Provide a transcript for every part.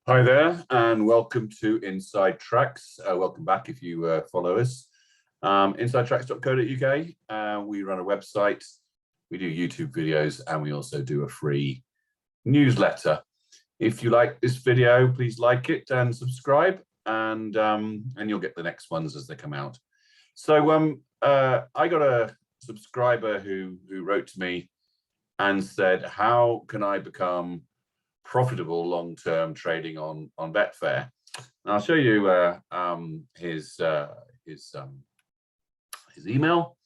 Hi there, and welcome to Inside Tracks. Welcome back if you follow us. InsideTracks.co.uk. We run a website, we do YouTube videos, and we also do a free newsletter. If you like this video, please like it and subscribe, and you'll get the next ones as they come out. So I got a subscriber who wrote to me and said, how can I become profitable long-term trading on Betfair? And I'll show you his email.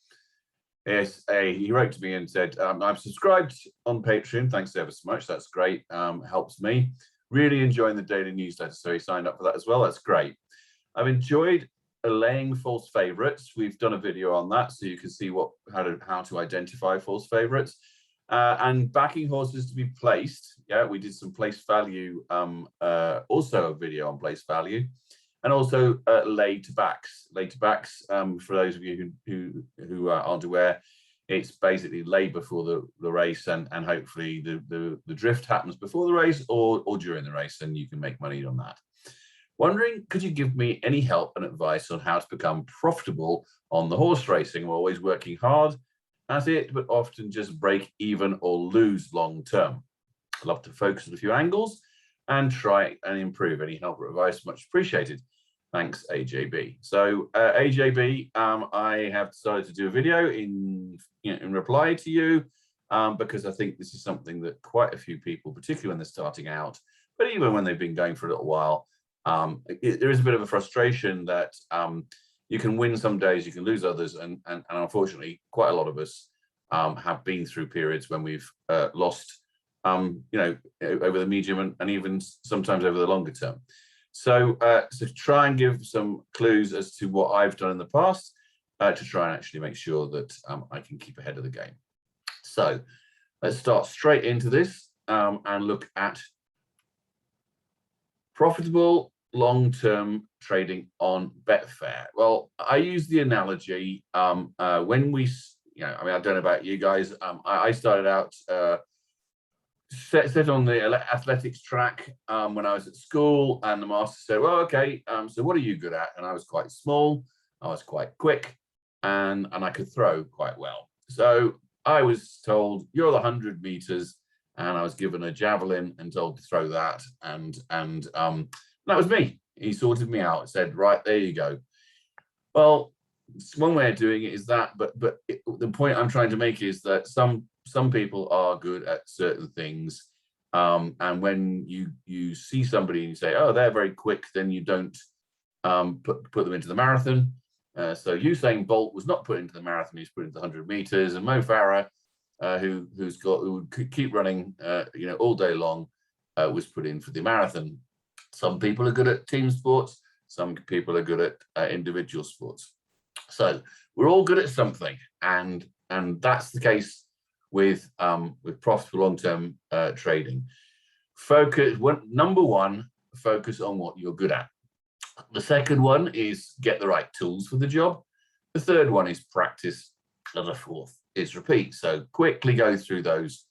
He wrote to me and said, I'm subscribed on Patreon, thanks ever so much, that's great, helps me. Really enjoying the daily newsletter, so he signed up for that as well, that's great. I've enjoyed allaying false favorites. We've done a video on that, so you can see how to identify false favorites. And backing horses to be placed. Yeah, we did some place value, also a video on place value, and also lay to backs. Lay to backs, for those of you who aren't aware, it's basically lay before the race, and hopefully the drift happens before the race or during the race, and you can make money on that. Wondering, could you give me any help and advice on how to become profitable on the horse racing? We're always working hard at it, but often just break even or lose long term. I'd love to focus on a few angles and try and improve. Any help or advice, much appreciated. Thanks, AJB. So AJB, I have decided to do a video in reply to you because I think this is something that quite a few people, particularly when they're starting out, but even when they've been going for a little while, there is a bit of a frustration that you can win some days, you can lose others, and unfortunately, quite a lot of us have been through periods when we've lost, over the medium and even sometimes over the longer term. So try and give some clues as to what I've done in the past to try and actually make sure that I can keep ahead of the game. So let's start straight into this and look at profitable long-term trading on Betfair. Well, I use the analogy when we, I don't know about you guys. I started out set on the athletics track when I was at school, and the master said, well, okay, so what are you good at? And I was quite small, I was quite quick, and I could throw quite well. So I was told, you're the 100 meters, and I was given a javelin and told to throw that, and that was me. He sorted me out, said, right, there you go. Well, one way of doing it is that, but the point I'm trying to make is that some people are good at certain things, and when you see somebody and you say, oh, they're very quick, then you don't put them into the marathon. So Usain Bolt was not put into the marathon, he's put into the 100 meters, and Mo Farah, who would keep running all day long, was put in for the marathon. Some people are good at team sports, some people are good at individual sports. So we're all good at something, and that's the case with profitable long-term trading. Number one, focus on what you're good at. The second one is get the right tools for the job. The third one is practice, and the fourth is repeat. So quickly go through those.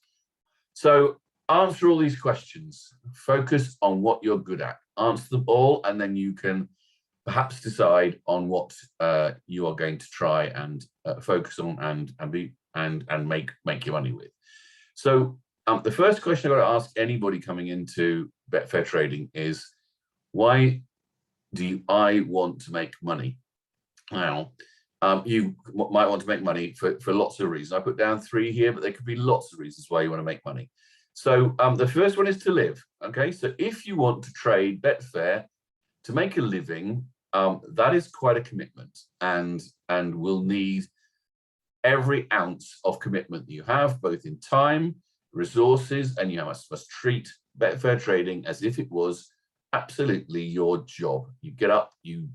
So answer all these questions, focus on what you're good at, answer them all, and then you can perhaps decide on what you are going to try and focus on and make your money with. So the first question I've got to ask anybody coming into Betfair trading is, why do I want to make money? Now, you might want to make money for lots of reasons. I put down 3 here, but there could be lots of reasons why you want to make money. So the first one is to live. Okay, so if you want to trade Betfair to make a living, that is quite a commitment, and will need every ounce of commitment that you have, both in time, resources, and you must treat Betfair trading as if it was absolutely your job. You get up, you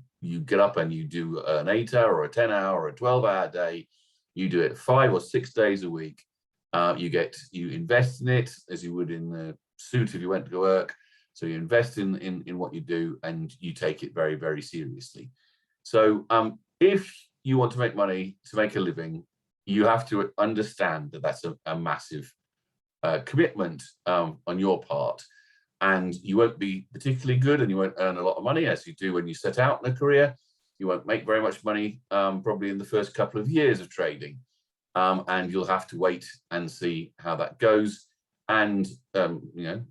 get up and you do an 8-hour or a 10-hour or a 12-hour day. You do it 5 or 6 days a week. You invest in it as you would in the suit if you went to work. So you invest in what you do, and you take it very, very seriously. So if you want to make money, to make a living, you have to understand that that's a massive commitment on your part. and you won't be particularly good, and you won't earn a lot of money as you do when you set out in a career. You won't make very much money probably in the first couple of years of trading, and you'll have to wait and see how that goes. And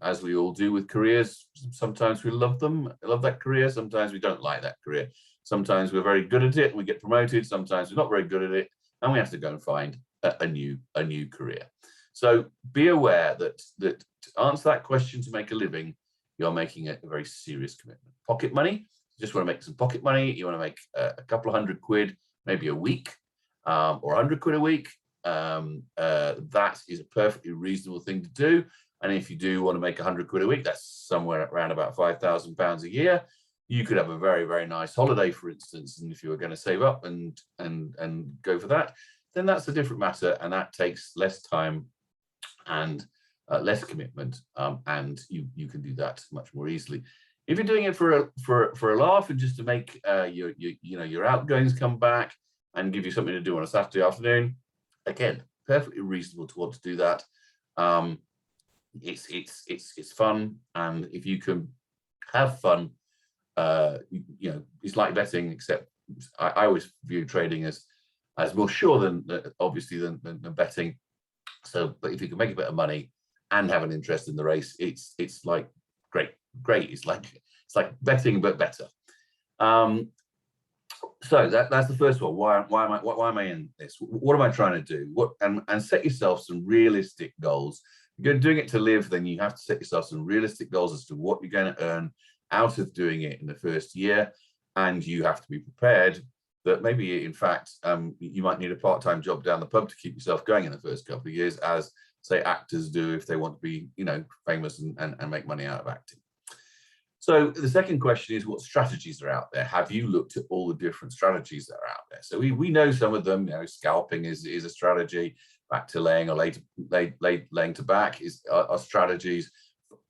as we all do with careers, sometimes we love that career. Sometimes we don't like that career. Sometimes we're very good at it and we get promoted. Sometimes we're not very good at it and we have to go and find a new career. So be aware that to answer that question, to make a living, you're making a very serious commitment. Pocket money, you just want to make some pocket money. You want to make a couple of £100, maybe a week, or £100 a week. That is a perfectly reasonable thing to do. And if you do want to make £100 a week, that's somewhere around about £5,000 a year. You could have a very, very nice holiday, for instance. And if you were going to save up and go for that, then that's a different matter, and that takes less time and less commitment, and you can do that much more easily. If you're doing it for a laugh and just to make your outgoings come back and give you something to do on a Saturday afternoon, again, perfectly reasonable to want to do that. It's fun, and if you can have fun, it's like betting, except I always view trading as more sure than obviously than betting. So, but if you can make a bit of money and have an interest in the race, it's like great. It's like betting but better. So that's the first one. Why am I in this? What am I trying to do? And set yourself some realistic goals. If you're doing it to live, then you have to set yourself some realistic goals as to what you're going to earn out of doing it in the first year, and you have to be prepared that maybe, in fact, you might need a part-time job down the pub to keep yourself going in the first couple of years, as, say, actors do if they want to be, famous and make money out of acting. So the second question is, what strategies are out there? Have you looked at all the different strategies that are out there? So we know some of them. Scalping is a strategy. Back to laying or laying to back are strategies.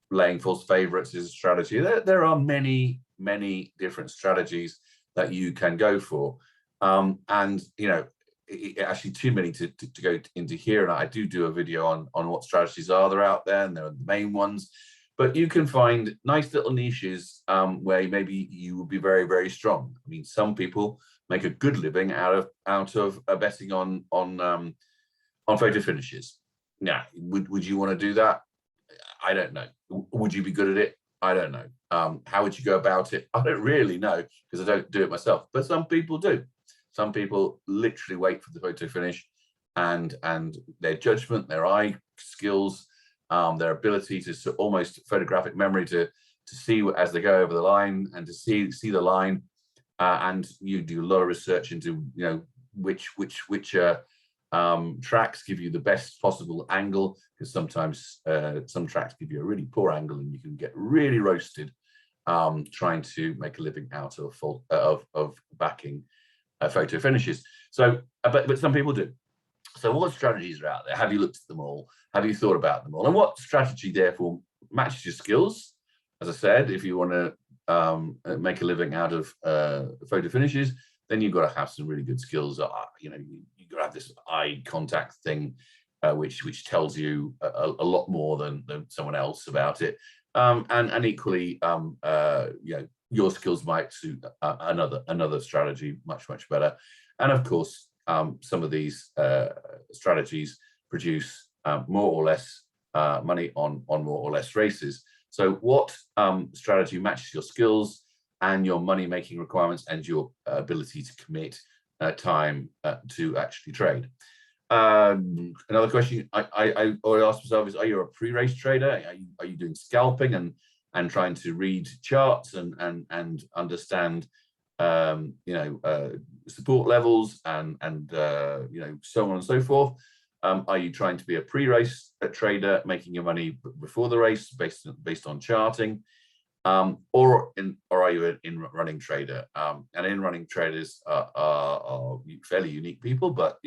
Laying false favourites is a strategy. There are many different strategies that you can go for, actually too many to go into here, and I do a video on what strategies are out there, and they're the main ones. But you can find nice little niches where maybe you will be very, very strong. I mean, some people make a good living out of betting on photo finishes. Now, would you want to do that? I don't know. Would you be good at it? I don't know. How would you go about it? I don't really know, because I don't do it myself. But some people do. Some people literally wait for the photo finish, and their judgment, their eye skills, their ability to almost photographic memory to see as they go over the line and to see the line, and you do a lot of research into which tracks give you the best possible angle, because sometimes some tracks give you a really poor angle and you can get really roasted trying to make a living out of backing photo finishes. So but some people do. So what strategies are out there? Have you looked at them all? Have you thought about them all? And what strategy therefore matches your skills? As I said, if you want to make a living out of photo finishes, then you've got to have some really good skills. You've got to have this eye contact thing, which tells you a lot more than someone else about it. And equally, your skills might suit another strategy much better. And of course, some of these strategies produce more or less money on more or less races. So what strategy matches your skills and your money-making requirements and your ability to commit time to actually trade? Another question I always ask myself is, are you a pre-race trader? Are you doing scalping and trying to read charts and understand support levels and so on and so forth? Are you trying to be a pre-race trader, making your money before the race based on charting, or are you in running trader? And in running traders are fairly unique people, but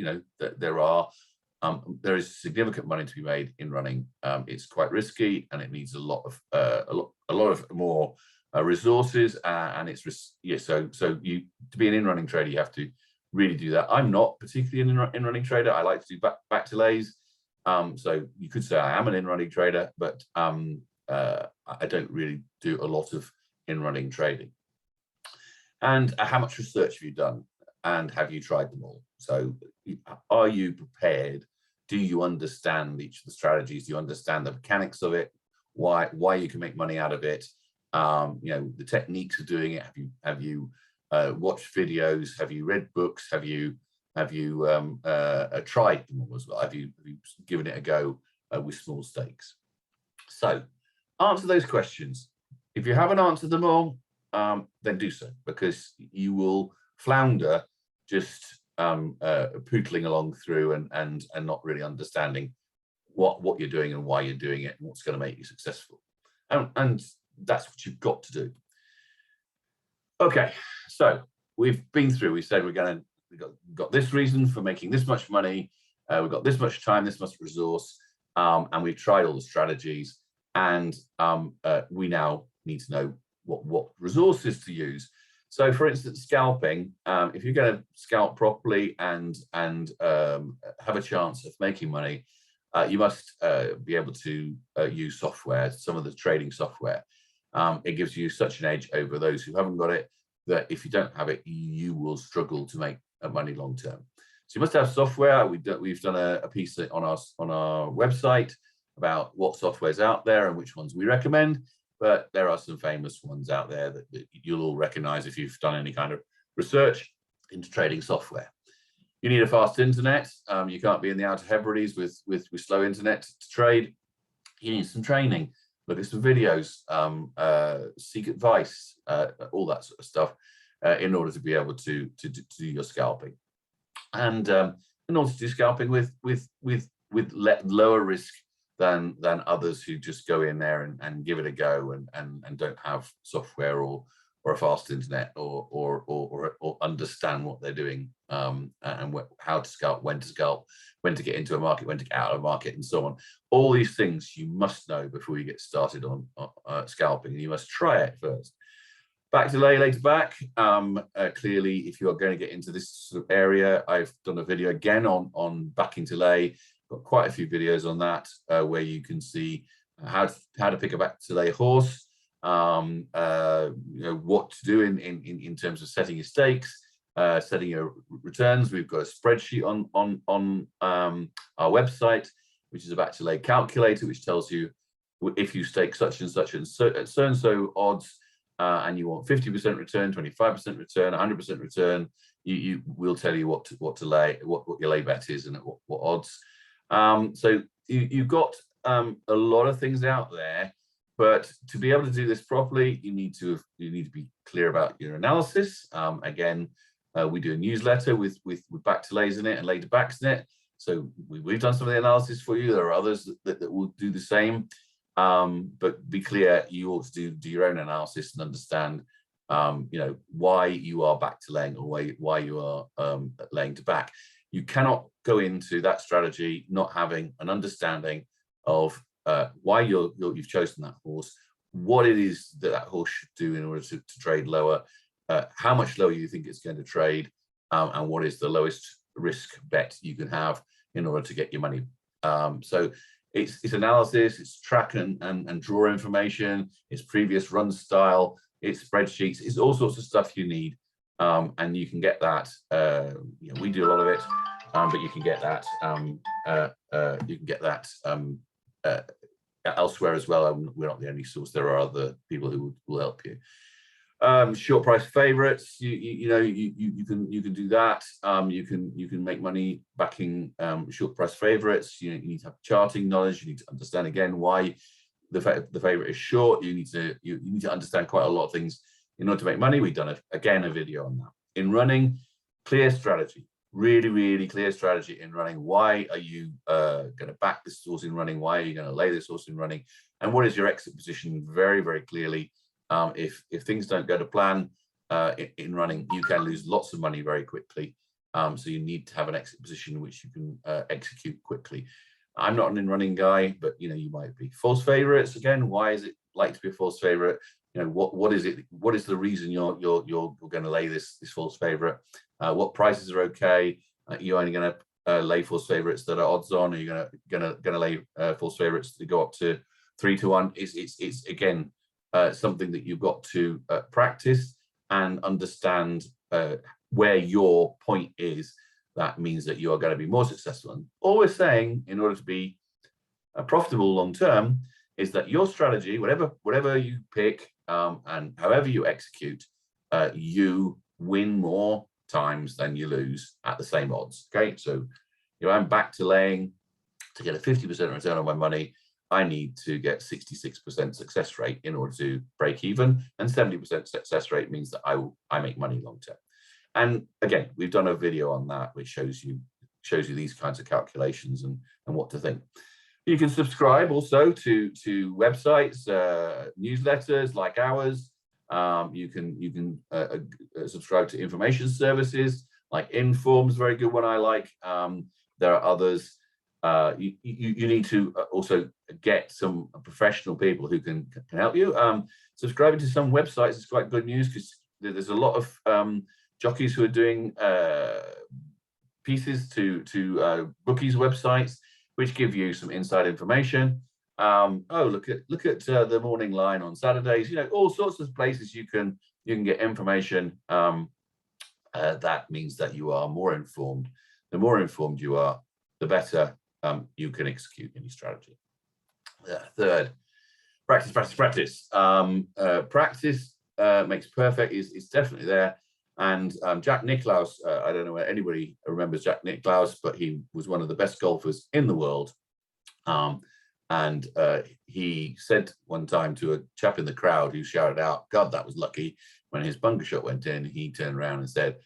there is significant money to be made in running. It's quite risky, and it needs a lot of more resources, and so to be an in-running trader, you have to really do that. I'm not particularly an in-running trader. I like to do back to lays. So you could say I am an in-running trader, but I don't really do a lot of in-running trading. And how much research have you done? And have you tried them all? So are you prepared? Do you understand each of the strategies? Do you understand the mechanics of it? Why you can make money out of it? The techniques of doing it. Have you watched videos? Have you read books? Have you tried them all as well? Have you given it a go with small stakes? So answer those questions. If you haven't answered them all, then do so, because you will flounder just pootling along through and not really understanding what you're doing and why you're doing it and what's going to make you successful. And that's what you've got to do. Okay, so we've been through, we said we've got this reason for making this much money, we've got this much time, this much resource, and we've tried all the strategies, and we now need to know what resources to use. So for instance, scalping, if you're going to scalp properly and have a chance of making money, you must be able to use software, some of the trading software. It gives you such an edge over those who haven't got it, that if you don't have it, you will struggle to make money long term. So you must have software. We've done a piece on our website about what software is out there and which ones we recommend. But there are some famous ones out there that you'll all recognize if you've done any kind of research into trading software. You need a fast internet. You can't be in the Outer Hebrides with slow internet to trade. You need some training. Look at some videos, seek advice, all that sort of stuff, in order to be able to do your scalping. And in order to do scalping with lower risk than others who just go in there and give it a go and don't have software or a fast internet or understand what they're doing, and how to scalp, when to get into a market, when to get out of a market, and so on. All these things you must know before you get started on scalping. You must try it first. Back to lay, later back. Clearly, if you are going to get into this sort of area, I've done a video again on backing to lay. Got quite a few videos on that, where you can see how to pick a back to lay horse, what to do in terms of setting your stakes, setting your returns. We've got a spreadsheet on our website, which is a back to lay calculator, which tells you if you stake such and such and so odds, and you want 50% return, 25% return, 100% return, you will tell you what to lay, what your lay bet is, and what odds. So you've got a lot of things out there, but to be able to do this properly, you need to be clear about your analysis. Again, we do a newsletter with back to lays in it and later backs in it. So we've done some of the analysis for you. There are others that will do the same. But be clear, you ought to do your own analysis and understand, why you are back to laying or why you are laying to back. You cannot go into that strategy not having an understanding of why you've chosen that horse, what it is that horse should do in order to trade lower, how much lower you think it's going to trade, and what is the lowest risk bet you can have in order to get your money. So it's analysis, it's track and draw information, it's previous run style, it's spreadsheets, it's all sorts of stuff you need, and you can get that. We do a lot of it, but you can get that. Elsewhere as well. We're not the only source. There are other people who will help you. Short price favorites. You can do that. You can make money backing short price favorites. You need to have charting knowledge. You need to understand again why the favorite is short. You need to understand quite a lot of things in order to make money. We've done again a video on that. In running, clear strategy. Really clear strategy in running. Why are you going to back this horse in running? Why are you going to lay this horse in running? And what is your exit position? Very clearly. If things don't go to plan in running, you can lose lots of money very quickly. So you need to have an exit position which you can execute quickly. I'm not an in-running guy, but you might be. False favorites, again, why is it like to be a false favorite? What is it? What is the reason you're going to lay this false favorite? What prices are okay? You're only going to lay false favorites that are odds on. Are you going to lay false favorites that go up to 3 to 1. It's again something that you've got to practice and understand where your point is. That means that you are going to be more successful. And all we're saying, in order to be profitable long term, is that your strategy, whatever you pick and however you execute, you win more times than you lose at the same odds. Okay, so I'm back to laying to get a 50% return on my money. I need to get 66% success rate in order to break even, and 70% success rate means that I make money long term. And again, we've done a video on that which shows you these kinds of calculations and what to think. You can subscribe also to websites, newsletters like ours. You can subscribe to information services like Inform's very good one I like. There are others. You need to also get some professional people who can help you. Subscribing to some websites is quite good news, because there's a lot of jockeys who are doing pieces to bookies websites, which give you some inside information. Look at the morning line on Saturdays. All sorts of places you can get information. That means that you are more informed. The more informed you are, the better you can execute any strategy. Third, practice. Practice makes perfect is definitely there. And Jack Nicklaus, I don't know whether anybody remembers Jack Nicklaus, but he was one of the best golfers in the world. And he said one time to a chap in the crowd who shouted out, "God, that was lucky," when his bunker shot went in. He turned around and said,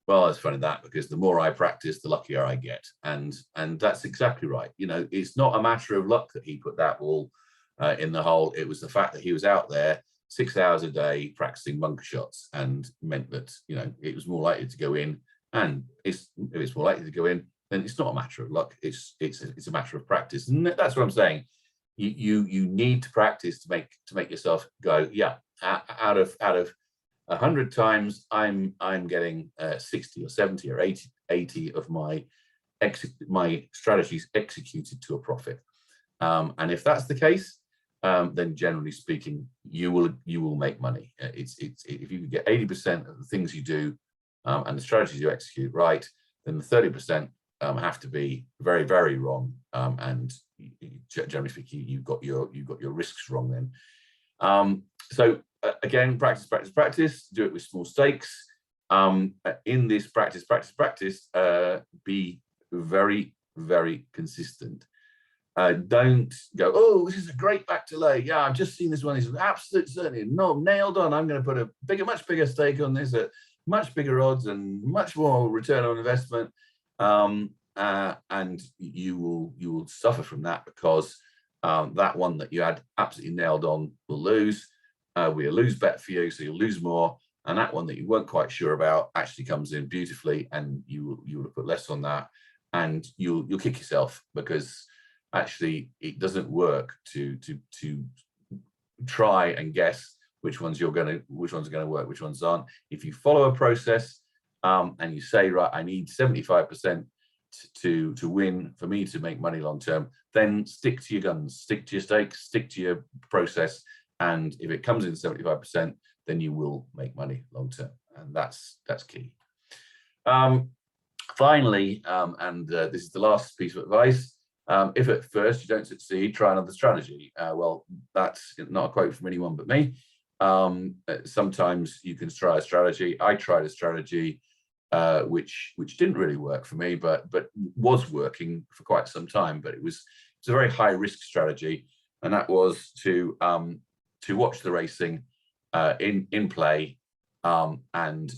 "Well, it's funny that, because the more I practice, the luckier I get." And that's exactly right. It's not a matter of luck that he put that ball in the hole. It was the fact that he was out there 6 hours a day practicing bunker shots, and meant that it was more likely to go in. And if it's more likely to go in, then it's not a matter of luck. It's a matter of practice, and that's what I'm saying. You need to practice to make yourself go, yeah. Out of 100 times, I'm getting 60 or 70 or 80 of my strategies executed to a profit. And if that's the case, then generally speaking, you will make money. If you get 80% of the things you do and the strategies you execute right, then the 30% have to be very, very wrong. And generally speaking, you've got your risks wrong then. So again, practice. Do it with small stakes. In this practice, be very, very consistent. Don't go, "Oh, this is a great back to lay. Yeah, I've just seen this one. This is absolute certainty. No, nailed on. I'm going to put a much bigger stake on this at much bigger odds and much more return on investment." And you will suffer from that, because that one that you had absolutely nailed on will lose. Will lose bet for you, so you'll lose more. And that one that you weren't quite sure about actually comes in beautifully, and you will put less on that, and you'll kick yourself, because actually it doesn't work to try and guess which ones are going to work, which ones aren't. If you follow a process and you say, right, I need 75% to win for me to make money long term, then stick to your guns, stick to your stakes, stick to your process. And if it comes in 75%, then you will make money long term, and that's key. Finally, this is the last piece of advice. If at first you don't succeed, try another strategy. Well, that's not a quote from anyone but me. Sometimes you can try a strategy. I tried a strategy which didn't really work for me, but was working for quite some time. But it was a very high risk strategy, and that was to watch the racing in play and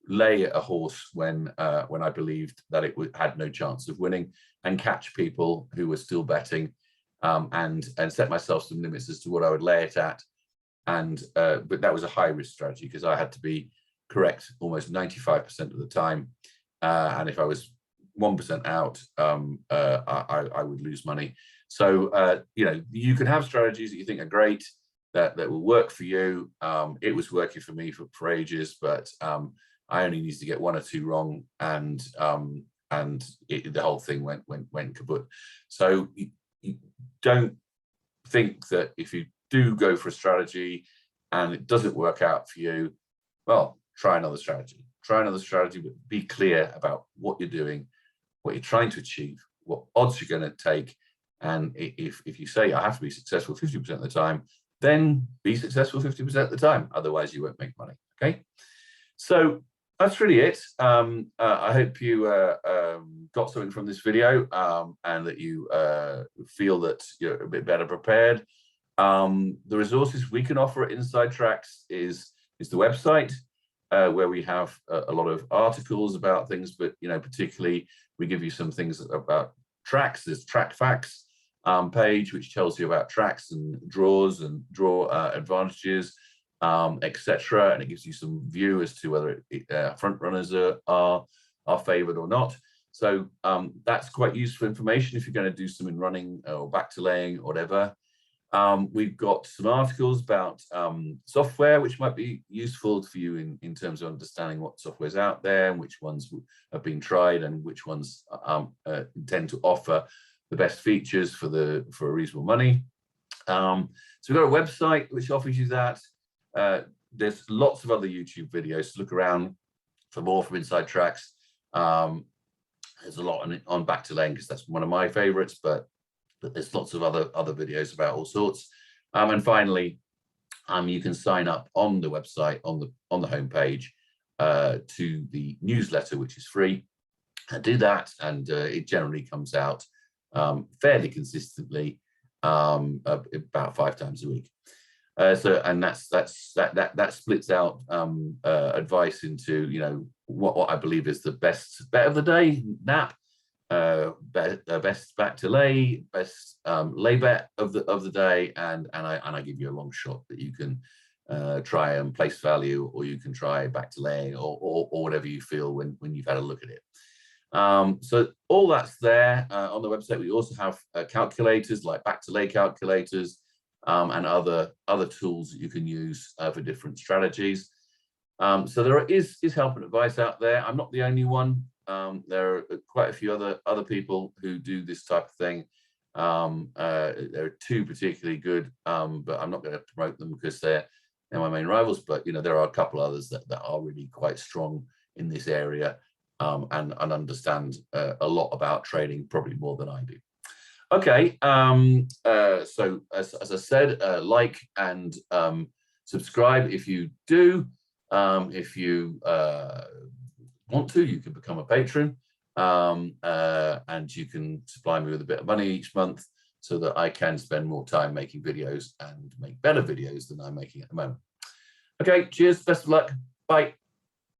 lay a horse when I believed that it had no chance of winning, and catch people who were still betting, and set myself some limits as to what I would lay it at. And but that was a high risk strategy, because I had to be correct almost 95% of the time, and if I was 1% out, I would lose money. So you can have strategies that you think are great, that will work for you. It was working for me for ages, but I only needed to get 1 or 2 wrong, and the whole thing went kaput. So you don't think that if you do go for a strategy and it doesn't work out for you, well, try another strategy. Try another strategy, but be clear about what you're doing, what you're trying to achieve, what odds you're going to take. And if you say I have to be successful 50% of the time, then be successful 50% of the time. Otherwise, you won't make money. Okay. So that's really it. I hope you got something from this video and that you feel that you're a bit better prepared. The resources we can offer at Inside Tracks is the website, where we have a lot of articles about things, but particularly we give you some things about tracks. There's Track Facts page, which tells you about tracks and draws and draw advantages, etc. And it gives you some view as to whether front runners are favored or not. So that's quite useful information if you're going to do some in running or back to laying or whatever. We've got some articles about software, which might be useful for you in terms of understanding what software is out there and which ones have been tried and which ones tend to offer the best features for a reasonable money. So we've got a website which offers you that. There's lots of other YouTube videos to look around for more from Inside Tracks. There's a lot on back to laying because that's one of my favorites, but there's lots of other videos about all sorts. And finally, you can sign up on the website on the homepage to the newsletter, which is free. Do that, and it generally comes out fairly consistently, about 5 times a week. And that splits out advice into what I believe is the best bet of the day, nap, best back to lay, best lay bet of the day, and I give you a long shot that you can try and place value, or you can try back to laying, or whatever you feel when you've had a look at it. So all that's there on the website. We also have calculators like back to lay calculators and other tools that you can use for different strategies. So there is help and advice out there. I'm not the only one. There are quite a few other people who do this type of thing. There are 2 particularly good, but I'm not going to promote them because they're my main rivals. But there are a couple others that are really quite strong in this area and understand a lot about trading, probably more than I do. Okay, so as I said, like and subscribe if you do. If you want to, you can become a patron, and you can supply me with a bit of money each month so that I can spend more time making videos and make better videos than I'm making at the moment. Okay, cheers, best of luck, bye.